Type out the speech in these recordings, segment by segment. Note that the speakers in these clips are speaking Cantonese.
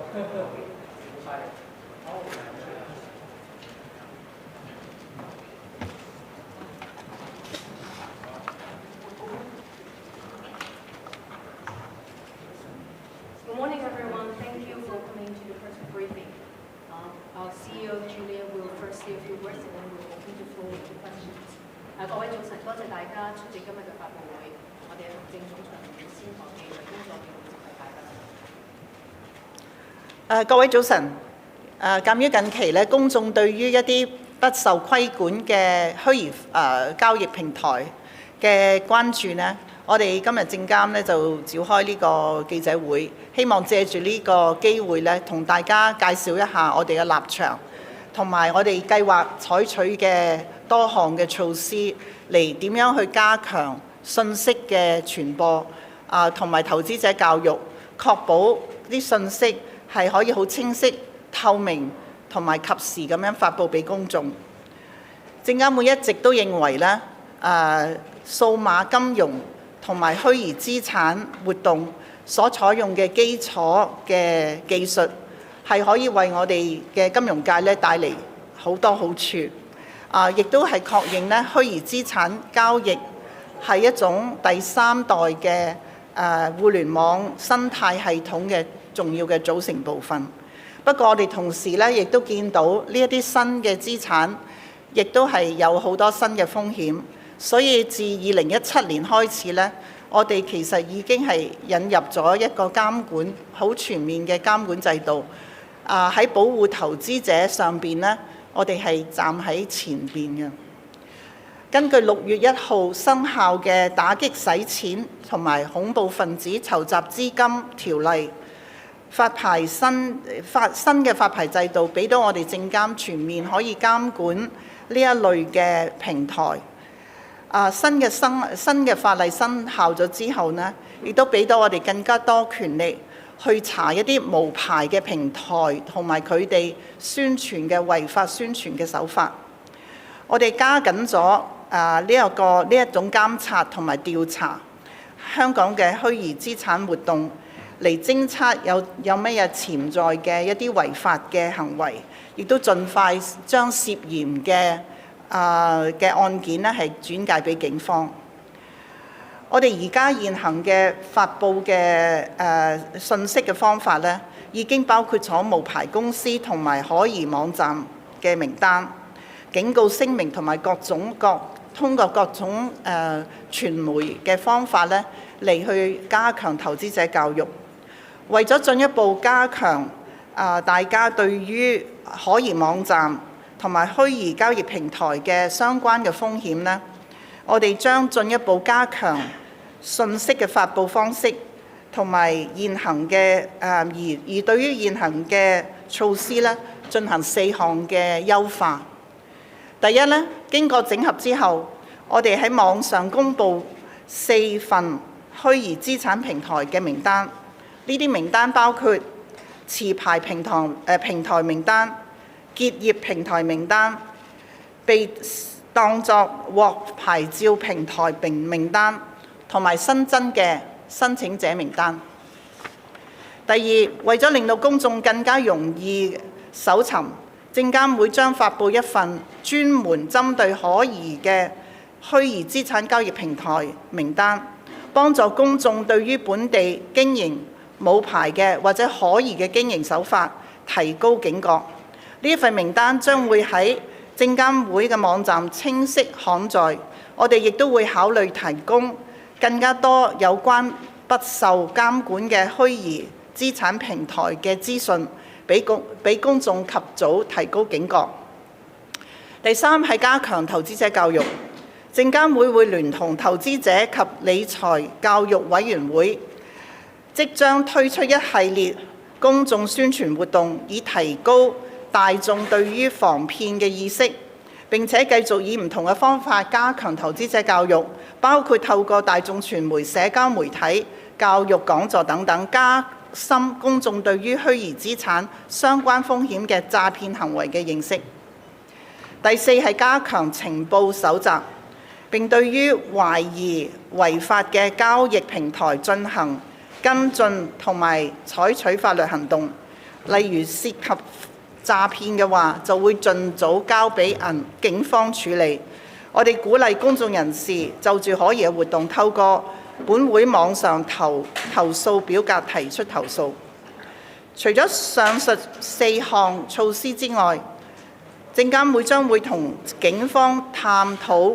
Good morning, everyone. Thank you for coming to the press briefing. Our CEO Julia will first say a few words, and then we'll open the floor to questions. 各位早晨，多謝大家出席今日嘅發佈會。我哋行政總裁梁先生嘅工作嘅會接大家。各位早晨。鑑於近期咧，公眾對於一啲不受規管嘅虛擬交易平台嘅關注呢，我哋今日證監咧就召開呢個記者會，希望借住呢個機會咧，同大家介紹一下我哋嘅立場，同埋我哋計劃採取嘅多項嘅措施，嚟點樣去加強信息嘅傳播同埋投資者教育，確保啲信息係可以好清晰、透明同埋及時咁樣發布俾公眾。證監會一直都認為咧，數碼金融同埋虛擬資產活動所採用嘅基礎嘅技術，係可以為我哋嘅金融界咧帶嚟好多好處。亦都係確認咧，虛擬資產交易係一種第三代嘅互聯網生態系統嘅重要嘅組成部分。不過我哋同時咧，亦都見到呢一啲新嘅資產，亦都係有好多新嘅風險。所以自2017年開始咧，我哋其實已經係引入咗一個監管好全面嘅監管制度。喺保護投資者上邊咧，我哋係站喺前邊嘅。根據6月1號生效嘅打擊洗錢同埋恐怖分子籌集資金條例，新嘅發牌制度，俾到我哋證監全面可以監管呢一類嘅平台。新嘅法例生效咗之後呢，亦都俾到我哋更加多權力去查一啲無牌嘅平台同埋佢哋宣傳嘅違法宣傳嘅手法。我哋加緊咗呢一種監察同埋調查香港嘅虛擬資產活動，嚟偵測有咩嘢潛在嘅一啲違法嘅行為，亦都盡快將涉嫌嘅案件咧係轉介俾警方。我哋而家現行嘅發布嘅信息嘅方法咧，已經包括咗無牌公司同埋可疑網站嘅名單、警告聲明同埋通過各種傳媒嘅方法咧嚟去加強投資者教育。為咗進一步加強大家對於可疑網站同埋虛擬交易平台嘅相關嘅風險呢，我哋將進一步加強信息嘅發布方式，同埋現行嘅而對於現行嘅措施呢，進行4項嘅優化。第一呢，經過整合之後，我哋喺網上公布4份虛擬資產平台嘅名單。呢啲名單包括持牌平台名單、結業平台名單、被當作獲牌照平台名單，同埋新增嘅申請者名單。第二，為咗令到公眾更加容易搜尋，證監會將發布一份專門針對可疑嘅虛擬資產交易平台名單，幫助公眾對於本地經營冇牌嘅或者可疑嘅經營手法提高警覺。呢一份名單將會喺證監會嘅網站清晰刊載，我哋亦都會考慮提供更加多有關不受監管嘅虛擬資產平台嘅資訊，俾公眾及早提高警覺。第三係加強投資者教育，證監會聯同投資者及理財教育委員會，即將推出一系列公眾宣傳活動，以提高大眾對於防騙嘅意識，並且繼續以唔同嘅方法加強投資者教育，包括透過大眾傳媒、社交媒體、教育講座等等，加深公眾對於虛擬資產相關風險嘅詐騙行為嘅認識。第四係加強情報搜集，並對於懷疑違法嘅交易平台進行跟進同埋採取法律行動，例如涉及詐騙嘅話，就會盡早交俾警方處理。我哋鼓勵公眾人士就住可疑嘅活動，透過本會網上投訴表格提出投訴。除咗上述4項措施之外，證監會將會同警方探討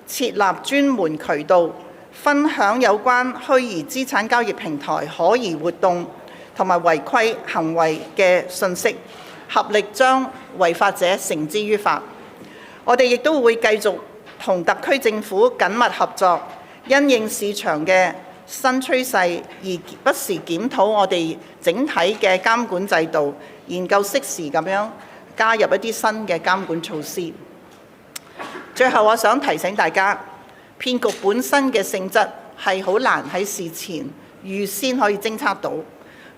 設立專門渠道，分享有關虛擬資產交易平台可疑活動同埋違規行為嘅信息，合力將違法者繩之於法。我哋亦都會繼續同特區政府緊密合作，因應市場嘅新趨勢而不時檢討我哋整體嘅監管制度，研究適時咁樣加入一啲新嘅監管措施。最後，我想提醒大家，騙局本身嘅性質係好難喺事前預先可以偵測到，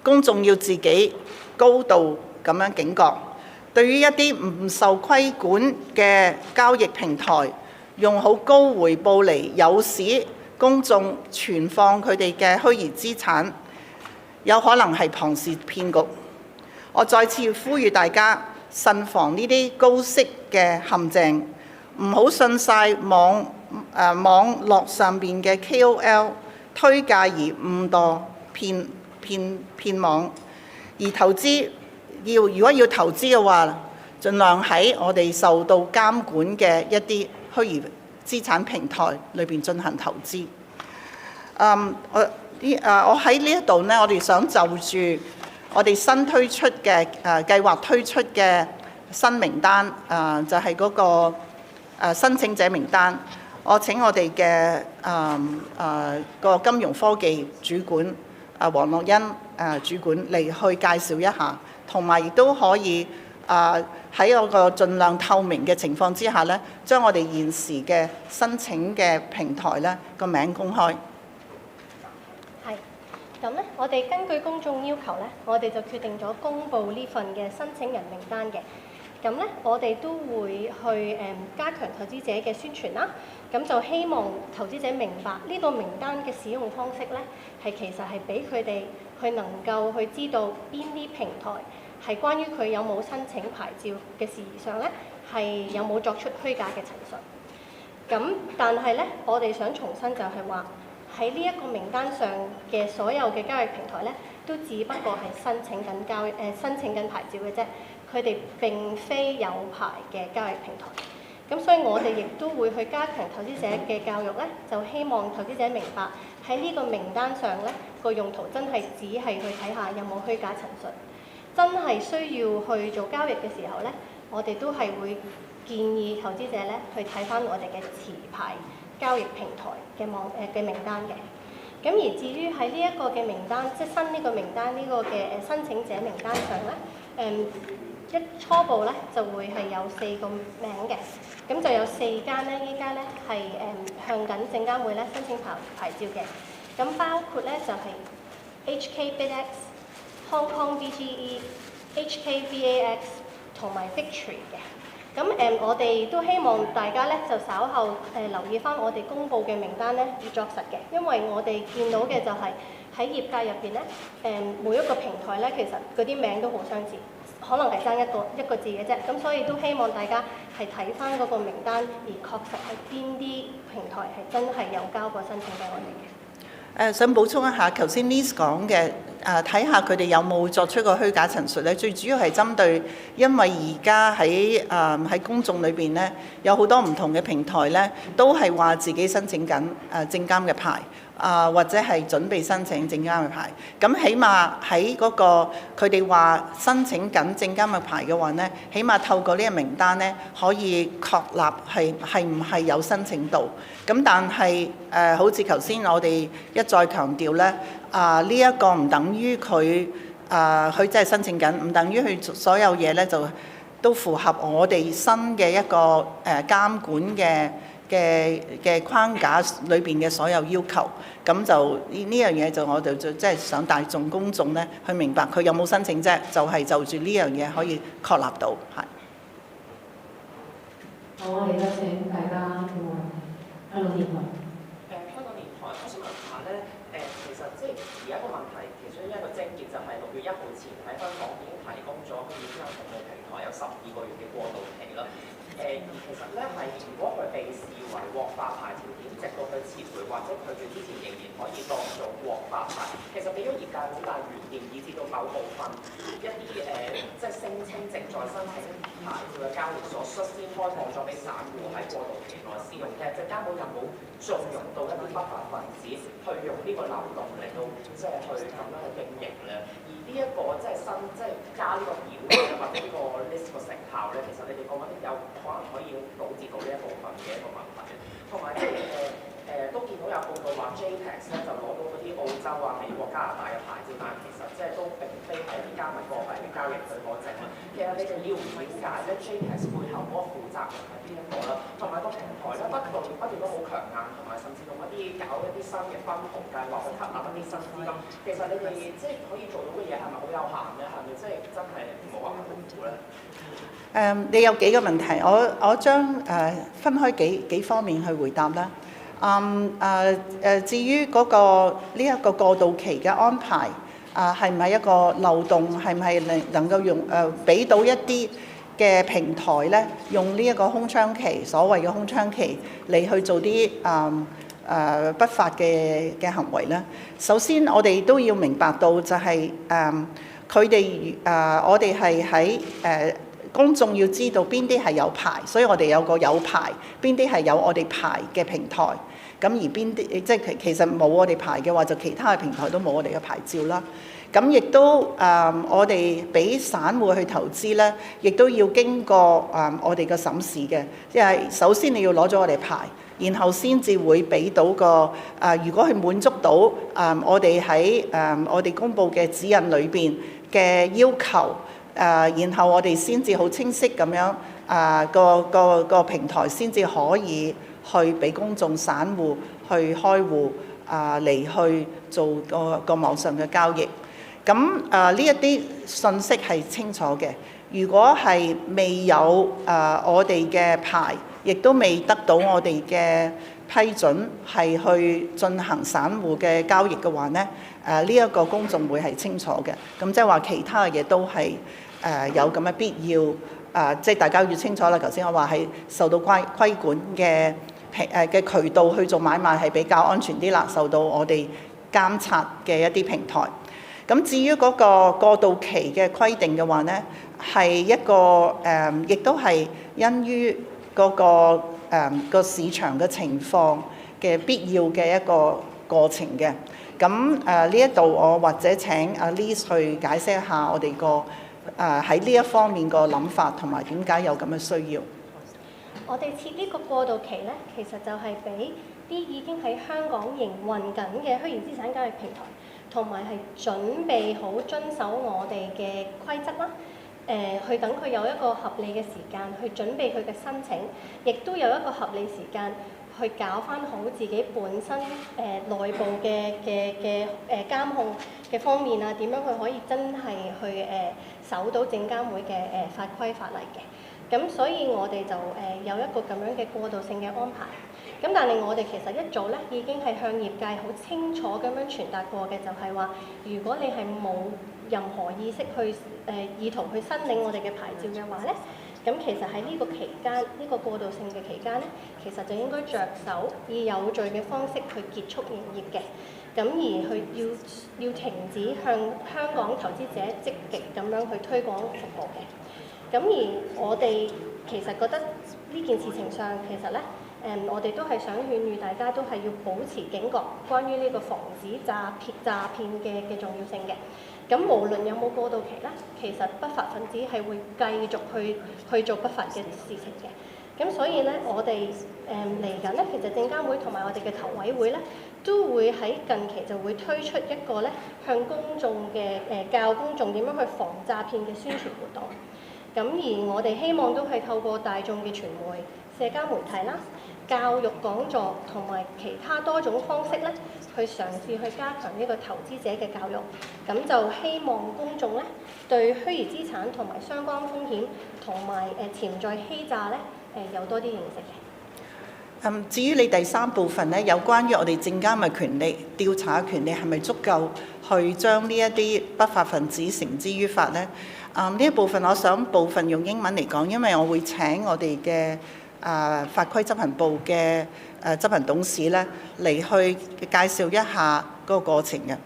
公眾要自己高度咁樣警覺。對於一啲唔受規管嘅交易平台，用好高回報嚟誘使公眾存放佢哋嘅虛擬資產，有可能係龐氏騙局。我再次呼籲大家慎防呢啲高息嘅陷阱，唔好信晒網絡上邊嘅 KOL 推介而誤墮騙網。而投資如果要投資嘅話，盡量喺我哋受到監管嘅一啲虛擬資產平台裏邊進行投資。我喺呢一度呢，我哋想就住我哋新推出嘅計劃推出嘅新名單，就係嗰個申請者名單。我請我哋嘅個金融科技主管黃樂欣主管嚟去介紹一下，同埋亦都可以喺嗰個盡量透明嘅情況之下呢，將我哋現時嘅申請嘅平台呢個名公開。係，咁呢，我哋根據公眾要求呢，我哋就決定咗公布呢份嘅申請人名單嘅。咁呢，我哋都會去加強投資者嘅宣傳啦。咁就希望投資者明白呢個名單嘅使用方式呢，係其實係俾佢哋去能夠去知道邊啲平台係關於佢有冇申請牌照嘅事宜上呢，係有冇作出虛假嘅陳述。咁但係呢，我哋想重申就係話喺呢一個名單上嘅所有嘅交易平台呢，都只不過係申請緊牌照嘅啫。佢哋並非有牌嘅交易平台，咁所以我哋亦都會去加強投資者嘅教育呢，就希望投資者明白喺呢個名單上呢個用途真係只係去睇下有冇虛假陳述，真係需要去做交易嘅時候呢，我哋都係會建議投資者呢去睇返我哋嘅持牌交易平台嘅名單嘅。咁而至於喺呢一個嘅名單，即係新呢個名單呢個嘅申請者名單上呢，初步咧就會係有4個名嘅，咁就有4間咧，依家咧係向緊證監會咧申請牌照嘅，咁包括咧就係 Jpex、Hong Kong BGE、HKVAX 同埋 Victory 嘅。咁我哋都希望大家咧就稍後留意翻我哋公佈嘅名單咧要作實嘅，因為我哋見到嘅就係喺業界入邊咧，每一個平台咧其實嗰啲名都好相似。可能係爭一個字嘅啫，咁所以都希望大家係睇翻嗰個名單，而確實係邊啲平台係真係有交過申請俾我哋嘅。想補充一下，頭先 Liz 講嘅睇下佢哋有冇作出個虛假陳述咧，最主要係針對，因為而家喺公眾裏邊咧，有好多唔同嘅平台咧，都係話自己申請緊證監嘅牌。或者係準備申請證監嘅牌，咁起碼喺嗰個佢哋話申請緊證監嘅牌嘅話呢，起碼透過呢個名單呢，可以確立係唔係有申請到。咁但係好似頭先我哋一再強調呢，呢一個唔等於佢真係申請緊，唔等於佢所有嘢呢就都符合我哋新嘅一個監管嘅框架裏邊嘅所有要求，咁就呢樣嘢就我哋就即係想大眾公眾咧去明白佢有冇申請啫，就係就住呢樣嘢可以確立到係。好，我哋有請大家嘅問題。香港電台。香港電台，我想問下咧，其實即係而家個問題，其中一個症結就係6月1號前喺香港已經提供咗虛擬資產服務平台有12個月嘅過渡期啦。而其實咧係如果佢被視為獲發牌條件，直到佢撤回或者拒絕之前，仍然可以當做獲發牌。其實俾咗業界好大懸念，以至到某部分一啲即係聲稱正在申請牌照嘅交易所率先開放咗俾散戶喺過渡期內使用嘅。證監會有冇縱容到一啲不法分子去用呢個漏洞嚟到即係去咁樣去經營咧？而呢一個即係新即係加呢個表或者呢個 list 個成效咧，其實你哋覺得有可能可以導致到呢一部分嘅一個問題，同埋即係都見到有報道話 Jpex 咧就攞到嗰啲澳洲啊、美國、加拿大嘅牌照，但係其實即係都並非係一啲加密貨幣嘅交易許可證啦。其實你哋要唔了解咧 Jpex 背後嗰個負責人係邊一個啦？同埋個平台咧不斷都好強硬，同埋甚至用一啲搞一啲新嘅分紅計劃去吸納一啲新資金。其實你哋即係可以做到嘅嘢係咪好有限咧？係咪即係真係冇辦法控制咧？你有幾個問題，我將分開幾方面去回答啦。至於嗰呢一個過渡期嘅安排，係唔係一個漏洞？係唔係能夠用俾到一啲嘅平台咧，用呢一個空窗期，所謂嘅空窗期嚟去做啲不法嘅行為咧？首先，我哋都要明白到就係佢哋我哋係喺公眾要知道邊啲係有牌，所以我哋有個有牌，邊啲係有我哋牌嘅平台。咁而邊啲即係其實冇我哋牌嘅話，就其他嘅平台都冇我哋嘅牌照啦。咁亦都我哋俾散戶去投資咧，亦都要經過我哋嘅審視嘅，即係首先你要攞咗我哋牌，然後先至會俾到個如果係滿足到我哋喺我哋公佈嘅指引裏邊嘅要求。然後我哋先至好清晰咁樣個平台先至可以去俾公眾散戶去開戶嚟去做個網上嘅交易。咁呢一啲信息係清楚嘅。如果係未有我哋嘅牌，亦都未得到我哋嘅批准係去進行散戶嘅交易嘅話呢，呢一個公眾會係清楚嘅。咁即係話其他嘅嘢都係有咁嘅必要，即係大家要清楚啦。頭先我話係受到規管嘅渠道去做買賣係比較安全啲啦，受到我哋監察嘅一啲平台。咁至於嗰個過渡期嘅規定嘅話呢，係一個亦都係因於嗰個市場嘅情況嘅必要嘅一個過程嘅。咁呢一度我或者請阿 Liz 去解釋一下我哋個喺呢一方面個諗法同埋點解有咁嘅需要。我哋設呢個過渡期咧，其實就係俾啲已經喺香港營運緊嘅虛擬資產交易平台，同埋係準備好遵守我哋嘅規則啦。去等佢有一個合理嘅時間去準備佢嘅申請，亦都有一個合理時間去搞翻好自己本身內部嘅監控嘅方面啊，點樣佢可以真係去守到證監會嘅法規法例嘅。咁所以我哋就有一個咁樣嘅過渡性嘅安排。咁但係我哋其實一早咧已經係向業界好清楚咁樣傳達過嘅，就係話如果你係冇任何意識去意圖去申領我哋嘅牌照嘅話咧，咁其實喺呢個期間，呢個過渡性嘅期間咧，其實就應該着手以有序嘅方式去結束營業嘅。咁而去要停止向香港投資者積極咁樣去推廣服務嘅。咁而我哋其實覺得呢件事情上，其實咧我哋都係想勸喻大家都係要保持警覺，關於呢個防止詐騙嘅重要性嘅。咁無論有冇過渡期咧，其實不法分子係會繼續去做不法嘅事情嘅。咁所以咧，我哋嚟緊咧，其實證監會同埋我哋嘅投委會咧，都會喺近期就會推出一個咧向公眾嘅教公眾點樣去防詐騙嘅宣傳活動。咁而我哋希望都係透過大眾嘅傳媒、社交媒體啦、教育講座同埋其他多種方式咧，去嘗試去加強呢個投資者嘅教育。咁就希望公眾咧對虛擬資產同埋相關風險同埋潛在欺詐咧有多啲認識嘅。至於你第三部分咧，有關於我哋證監嘅權力、調查嘅權力係咪足夠去將呢一啲不法分子繩之於法呢？呢一部分我想部分用英文嚟講，因為我會請我哋嘅法規執行部嘅執行董事咧嚟去介紹一下嗰個過程嘅。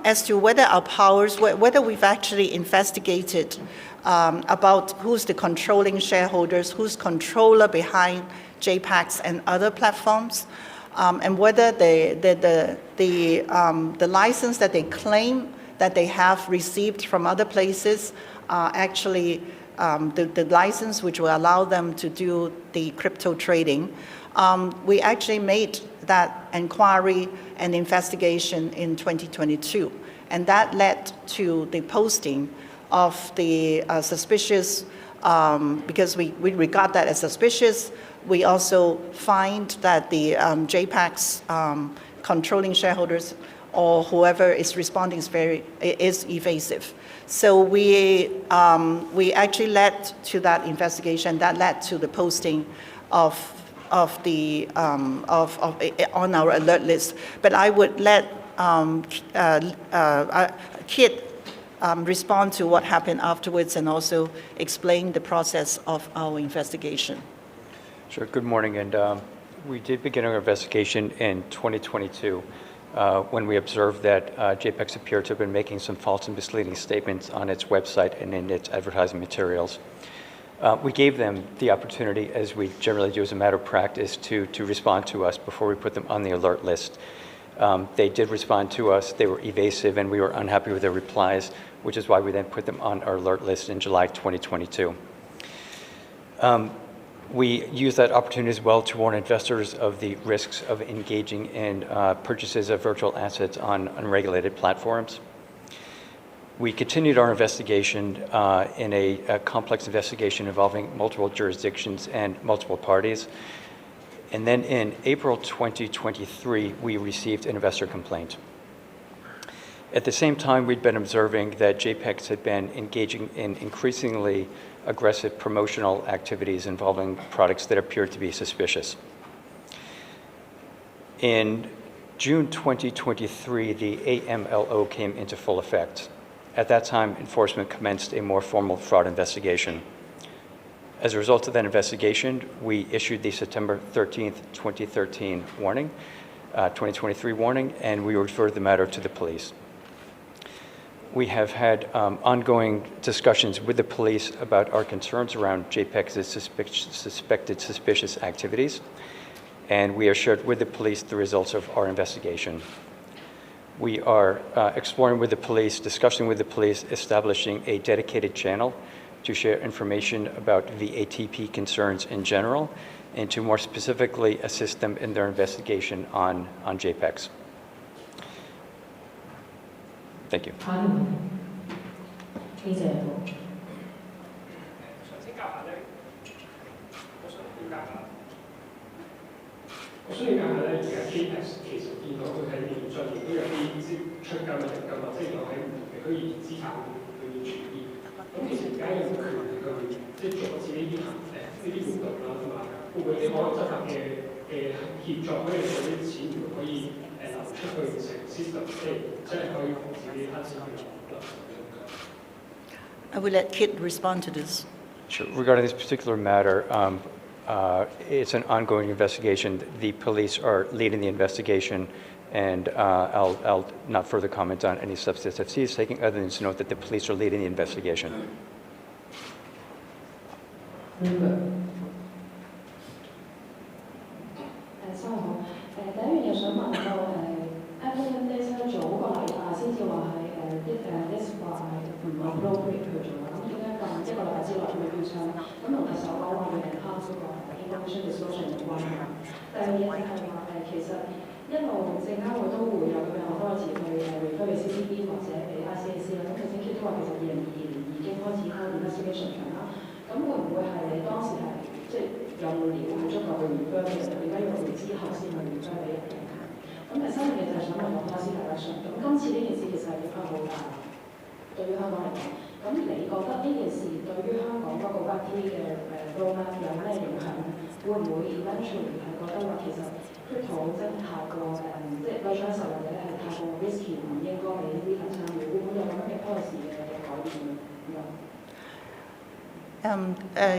As to whether our powers, whether we've actually investigated about who's the controlling shareholders, who's controller behind JPEX and other platforms, and whether the license that they claim that they have received from other places are actually the license which will allow them to do the crypto trading. We actually made that inquiry and investigation in 2022, and that led to the posting of the suspicious, because we regard that as suspicious. We also find that the JPEX controlling shareholders or whoever is responding is evasive. So we actually led to that investigation that led to the posting of the on our alert list. But I would let Kit respond to what happened afterwards and also explain the process of our investigation. Sure. Good morning. And we did begin our investigation in 2022 when we observed that JPEX appeared to have been making some false and misleading statements on its website and in its advertising materials. We gave them the opportunity, as we generally do as a matter of practice, to respond to us before we put them on the alert list. They did respond to us. They were evasive, and we were unhappy with their replies, which is why we then put them on our alert list in July 2022. We used that opportunity as well to warn investors of the risks of engaging in purchases of virtual assets on unregulated platforms. We continued our investigation in a complex investigation involving multiple jurisdictions and multiple parties. And then in April 2023, we received an investor complaint. At the same time, we'd been observing that JPEX had been engaging in increasingly aggressive promotional activities involving products that appeared to be suspicious. In June 2023, the AMLO came into full effect. At that time, enforcement commenced a more formal fraud investigation. As a result of that investigation, we issued the September 13th, 2023 warning, and we referred the matter to the police. We have had ongoing discussions with the police about our concerns around JPEX's suspected suspicious activities, and we have shared with the police the results of our investigation. We are exploring with the police, discussing with the police, establishing a dedicated channel to share information about VATP concerns in general, and to more specifically assist them in their investigation on JPEX. Thank you. 記者部。我想了解下咧，而家 JPEX 其實見到佢喺面上面都有啲出金嘅金啊，即係有喺唔同嘅虛擬資產裏面存現。咁其實而家有冇權力去即係阻止呢啲呢啲活動啦，同埋會唔會啲可執法嘅協助可以令到啲錢可以流出去成 system， 即係可以防止啲黑錢去流入。I will let Kit respond to this. Sure. Regarding this particular matter, it's an ongoing investigation. The police are leading the investigation, and I'll not further comment on any steps that SFC is taking, other than to note that the police are leading the investigation. 收好。第一樣嘢想問就Apple Days 早個禮拜先至話係list 話係唔 appropriate 去做啦，咁點解咁一個禮拜之內會標槍？咁同特首講話要 enhance 嗰個 information disclosure 有關嘅。第二嘢就係話其實一路證監會都會有佢好多次去refer 俾 CCB 或者俾 ICAC 啦。咁頭先 Kit 都話其實2022年已經開始開 investigation 啦。咁會唔會係你當時係即係有冇料係足夠去 refer 嘅？點解要去之後先去 refer 俾人嘅？咁第三樣嘢就係想問個 policy direction。咁今次呢件事其實係影響好大，對於香港嚟講，咁你覺得呢件事對於香港嗰個 Web3 嘅roadmap 有咩影響？會唔會 eventually 係覺得話其實 crypto 真係太過即係 virtual 或者係太過 risky， 唔應該俾 retail 參與？會唔會有咁樣嘅 policy 嘅改變？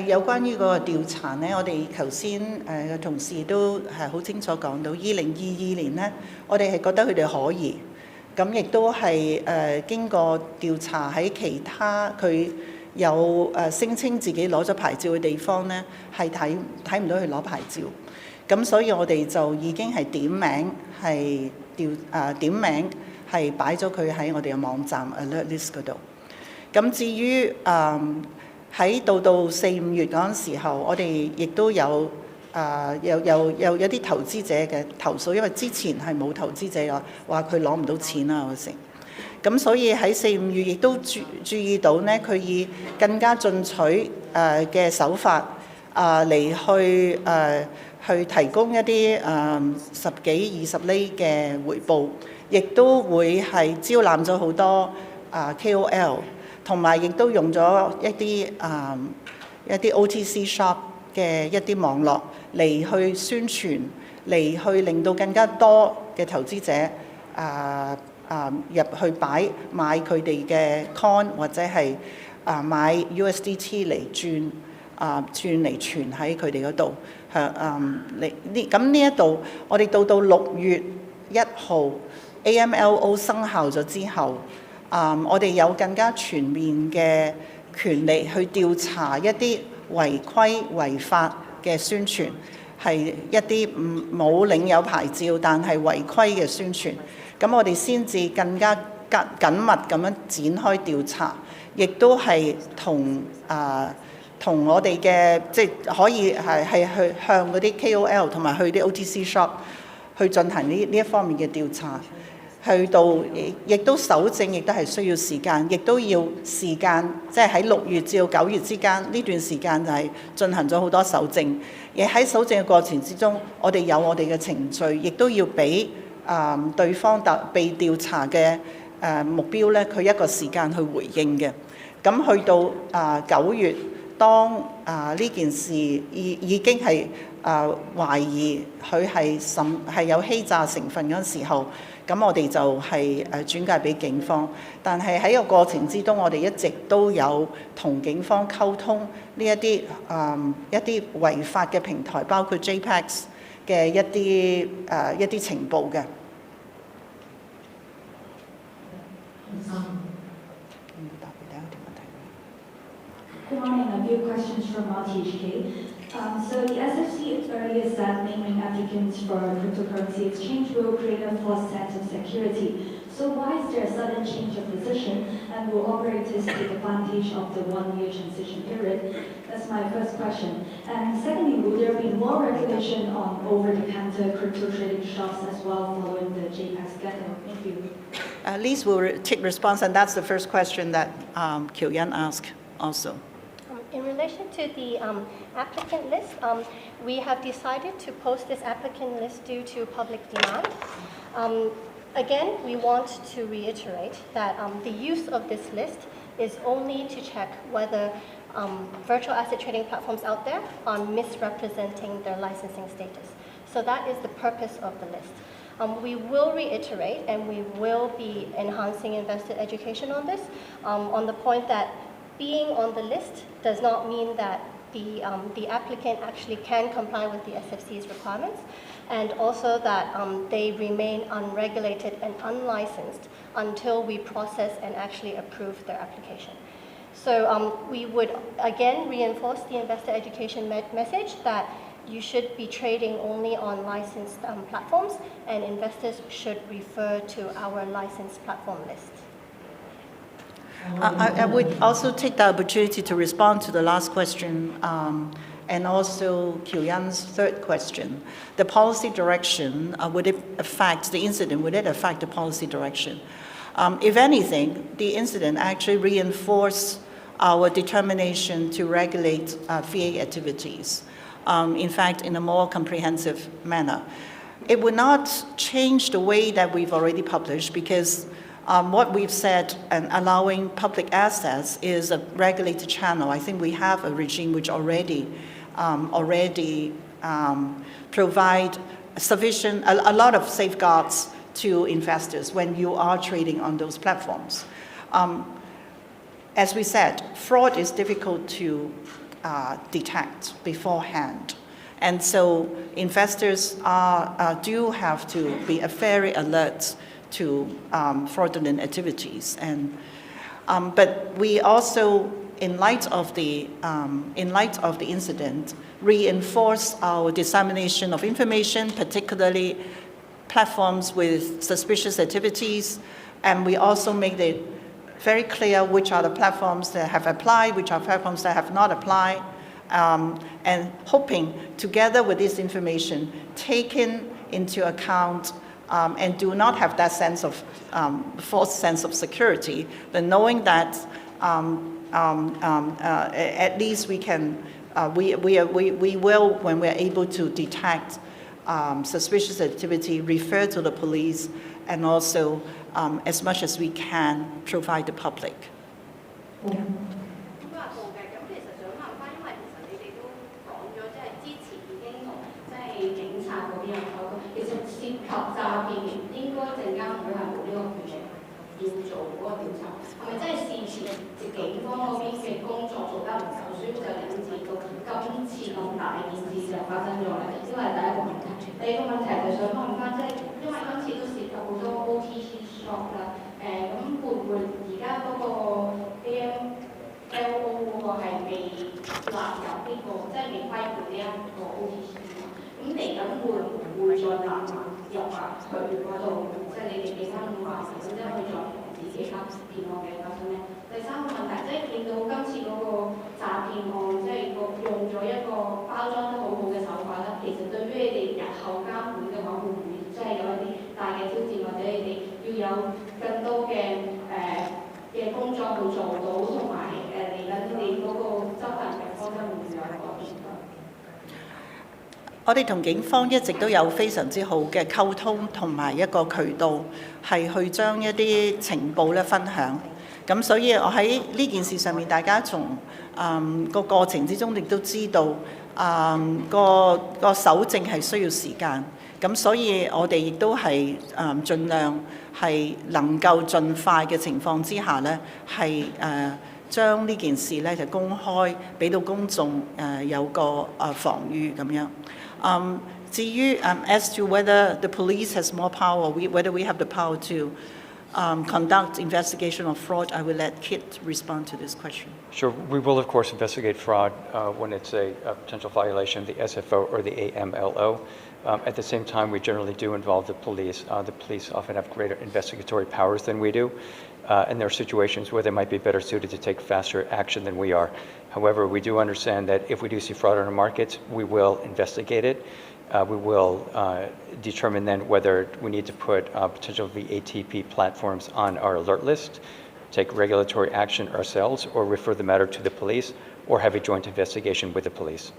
有關於個調查呢，我哋頭先嘅同事都係好清楚講到，2022年呢，我哋係覺得佢哋可以，咁亦都係經過調查喺其他佢有聲稱自己攞咗牌照嘅地方呢，係睇唔到佢攞牌照，咁所以我哋就已經係點名係擺咗佢喺我哋嘅網站 alert list 嗰度。咁至於喺到4、5月嗰陣時候，我哋亦都有啲投資者嘅投訴，因為之前係冇投資者話佢攞唔到錢啊嗰成。咁所以喺4、5月亦都注意到呢，佢以更加進取嘅手法嚟去提供一啲10幾20厘嘅回報，亦都會係招攬咗好多KOL。同埋亦都用咗一啲 OTC shop 嘅一啲網絡嚟去宣傳，嚟去令到更加多嘅投資者入去買佢哋嘅 coin 或者係買 USDT 嚟轉嚟存喺佢哋嗰度。咁呢一度我哋到6月1號 AMLO 生效咗之後。我哋有更加全面嘅權利去調查一啲違規違法嘅宣傳，係一啲冇領有牌照但係違規嘅宣傳。咁我哋先至更加緊密咁樣展開調查，亦都係同我哋嘅即係可以係去向嗰啲 KOL 同埋去啲 OTC shop 去進行呢一方面嘅調查。去到亦都搜證，亦都係需要時間，亦都要時間，即係喺6月至到9月之間呢段時間就係進行咗好多搜證。而喺搜證嘅過程之中，我哋有我哋嘅程序，亦都要俾對方被調查嘅目標咧，佢一個時間去回應嘅。咁去到9月，當呢件事已經係懷疑佢係有欺詐成分嗰陣時候。咁我哋就係轉介俾警方，但係喺個過程之中，我哋一直都有同警方溝通呢一啲違法嘅平台，包括 Jpex 嘅一啲情報嘅。Good morning. A few questions from RTHK. So the SFC earlier said naming applicants for cryptocurrency exchange will create a false sense of security. So why is there a sudden change of position, and will operators take advantage of the 1-year transition period? That's my first question. And secondly, will there be more regulation on over-the-counter crypto trading shops as well following the JPEX scandal? Thank you. Liz will take response, and that's the first question that Kiu Yan asked also. In relation to the applicant list, we have decided to post this applicant list due to public demand. Again, we want to reiterate that the use of this list is only to check whether virtual asset trading platforms out there are misrepresenting their licensing status. So that is the purpose of the list. We will reiterate and we will be enhancing investor education on this, on the point that being on the list does not mean that the applicant actually can comply with the SFC's requirements, and also that they remain unregulated and unlicensed until we process and actually approve their application. So we would again reinforce the investor education message that you should be trading only on licensed platforms, and investors should refer to our licensed platform list. I would also take the opportunity to respond to the last question and also Kiu Yan's third question. The policy direction, would it affect the incident? Would it affect the policy direction? If anything, the incident actually reinforced our determination to regulate VA activities, in fact, in a more comprehensive manner. It would not change the way that we've already published, because What we've said and allowing public access is a regulated channel. I think we have a regime which already provide a lot of safeguards to investors when you are trading on those platforms. As we said, fraud is difficult to detect beforehand. And so investors do have to be very alert to fraudulent activities. But we also, in light of the incident, reinforce our dissemination of information, particularly platforms with suspicious activities, and we also make it very clear which are the platforms that have applied, which are platforms that have not applied, and hoping, together with this information, taken into account and do not have that sense of false sense of security, but knowing that at least we can, we will, when we're able to detect suspicious activity, refer to the police, and also, as much as we can, provide the public.我哋同警方一直都有非常之好嘅溝通同埋一個渠道，係去將一啲情報咧分享。咁所以我喺呢件事上面，大家從個過程之中亦都知道，個搜證係需要時間。咁所以我哋亦都係盡量係能夠盡快嘅情況之下咧，係將呢件事咧就公開，俾到公眾有個防禦咁樣。至於as to whether the police has more power, whether we have the power to conduct investigation of fraud, I will let Kit respond to this question. Sure. We will, of course, investigate fraud when it's a potential violation of the SFO or the AMLO. At the same time, we generally do involve the police. The police often have greater investigatory powers than we do, and there are situations where they might be better suited to take faster action than we are. However, we do understand that if we do see fraud on the markets, we will investigate it. We will determine then whether we need to put potential VATP platforms on our alert list, take regulatory action ourselves, or refer the matter to the police, or have a joint investigation with the police.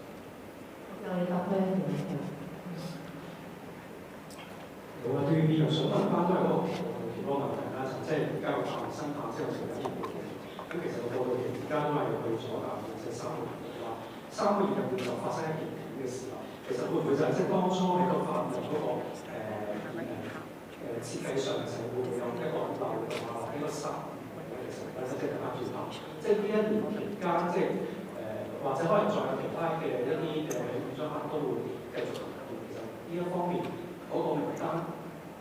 好啊，對於呢樣想問翻都係嗰個期嗰個問題啦，即係而家個法例生效之後成一年半嘅，咁其實個過渡期而家都係去咗即係3個月啦。3個月入邊就發生一件片嘅時候，其實會唔會就係即係當初喺個法律嗰個設計上嘅時候，會唔會有一個漏洞啊？或者個3年嘅其實即係翻轉頭，即係呢一年期間，即係或者可能再有其他嘅一啲嘅章法都會繼續行動。其實呢一方面。嗰個名單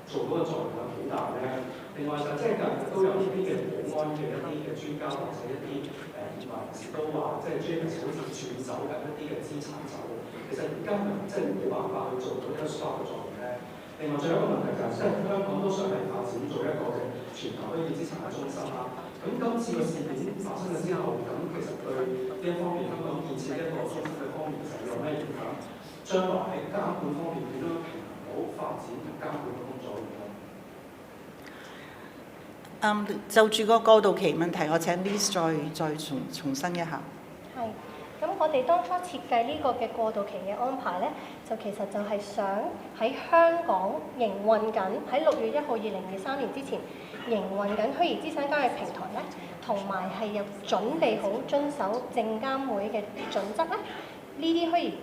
做嗰個作用有幾大咧？另外就即係近日都有呢啲嘅保安嘅一啲嘅專家或者一啲業內人士都話，即係 Jpex 好似轉走緊一啲嘅資產走。其實而家即係冇辦法去做到呢個 stop 嘅作用咧。另外最後一個問題就係，即係香港都想嚟發展做一個嘅全球虛擬資產嘅中心啦。咁今次個事件發生咗之後，咁其實對呢一方面香港建設一個中心嘅方面，其實有咩影響？將來喺監管方面點樣平衡到發展同監管嘅工作咧？就住個過渡期問題，我請 Liz 再重申一下。係，咁我哋當初設計呢個嘅過渡期嘅安排咧，就其實就係想喺香港營運緊喺6月1號2023年之前營運緊虛擬資產交易平台咧，同埋係有準備好遵守證監會嘅準則咧，呢啲虛擬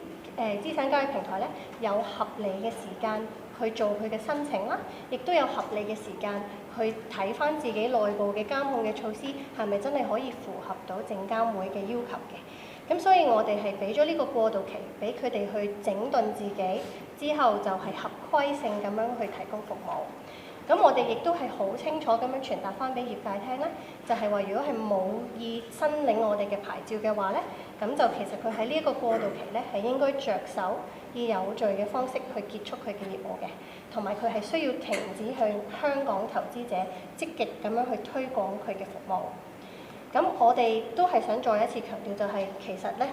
資產交易平台咧有合理嘅時間去做佢嘅申請啦，亦都有合理嘅時間去睇返自己內部嘅監控嘅措施係咪真係可以符合到證監會嘅要求嘅。咁所以我哋係俾咗呢個過渡期，俾佢哋去整頓自己，之後就係合規性咁樣去提供服務。咁我哋亦都係好清楚咁樣傳達翻俾業界聽咧，就係話如果係冇意申領我哋嘅牌照嘅話咧，咁就其實佢喺呢一個過渡期咧係應該着手以有序嘅方式去結束佢嘅業務嘅，同埋佢係需要停止向香港投資者積極咁樣去推廣佢嘅服務。咁我哋都係想再一次強調，就係其實咧，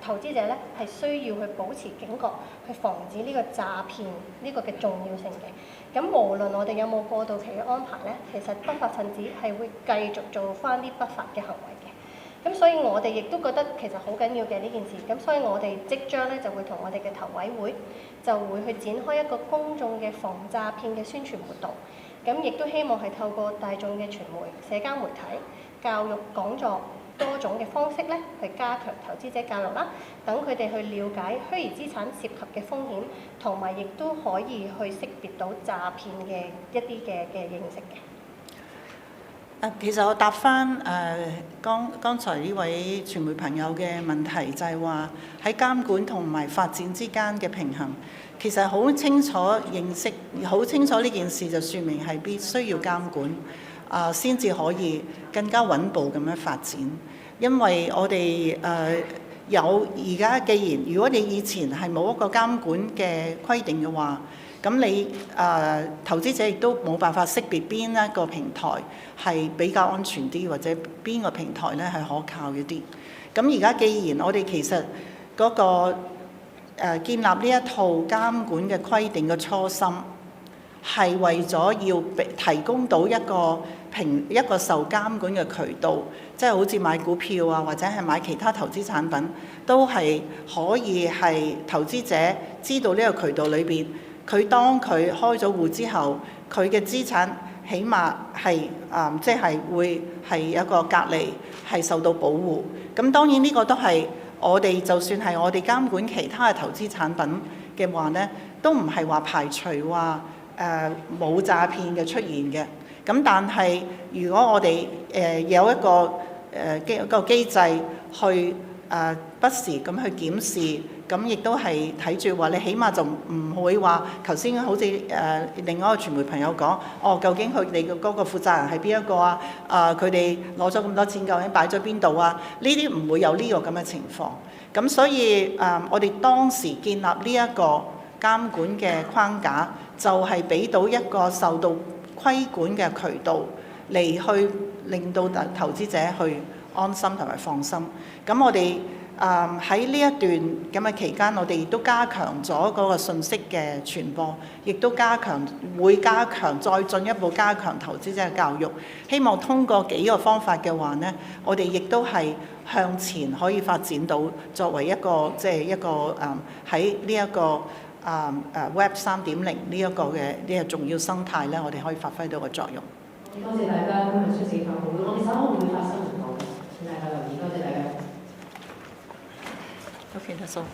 投資者咧係需要去保持警覺，去防止呢個詐騙呢個嘅重要性嘅。咁無論我哋有冇過渡期嘅安排咧，其實不法分子係會繼續做翻啲不法嘅行為嘅。咁所以我哋亦都覺得其實好緊要嘅呢件事。咁所以我哋即將咧就會同我哋嘅投委會就會去展開一個公眾嘅防詐騙嘅宣傳活動。咁亦都希望係透過大眾嘅傳媒、社交媒體、教育講座多種嘅方式咧，去加強投資者教育啦，等佢哋去了解虛擬資產涉及嘅風險，同埋亦都可以去識別到詐騙嘅一啲嘅認識嘅。其實我答翻剛才呢位傳媒朋友嘅問題，就係話喺監管同埋發展之間嘅平衡，其實好清楚認識，好清楚呢件事就説明係必須要監管先至可以更加穩步咁樣發展。因為我哋有而家，既然如果你以前係冇一個監管嘅規定嘅話，咁你投資者亦都冇辦法識別邊一個平台係比較安全啲，或者邊個平台咧係可靠一啲。咁而家既然我哋其實嗰個建立呢一套監管嘅規定嘅初心，係為咗要提供到一個受監管嘅渠道，即係好似買股票啊，或者係買其他投資產品，都係可以係投資者知道呢個渠道裏邊，佢當佢開咗戶之後，佢嘅資產起碼係即係會係一個隔離，係受到保護。咁當然呢個都係我哋就算係我哋監管其他嘅投資產品嘅話呢，都唔係話排除話冇詐騙嘅出現嘅。咁但係如果我哋有一個機制去不時咁去檢視，咁亦都係睇住話你起碼就唔會話頭先好似另外一個傳媒朋友講，究竟佢哋嘅嗰個負責人係邊一個啊？佢哋攞咗咁多錢究竟擺咗邊度啊？呢啲唔會有呢個咁嘅情況。咁所以我哋當時建立呢一個監管嘅框架，就係俾到一個受到規管嘅渠道嚟去令到投資者去安心同埋放心。咁我哋喺呢一段咁嘅期間，我哋亦都加強咗嗰個信息嘅傳播，亦都會加強再進一步加強投資者嘅教育。希望通過幾個方法嘅話呢，我哋亦都係向前可以發展到作為一個喺呢一個Web 3.0呢一個嘅呢個重要生態咧，我哋可以發揮到個作用。多謝大家今日出席發佈會，我哋稍後會發新聞稿嘅，請大家留意。多謝大家。Okay, that's all.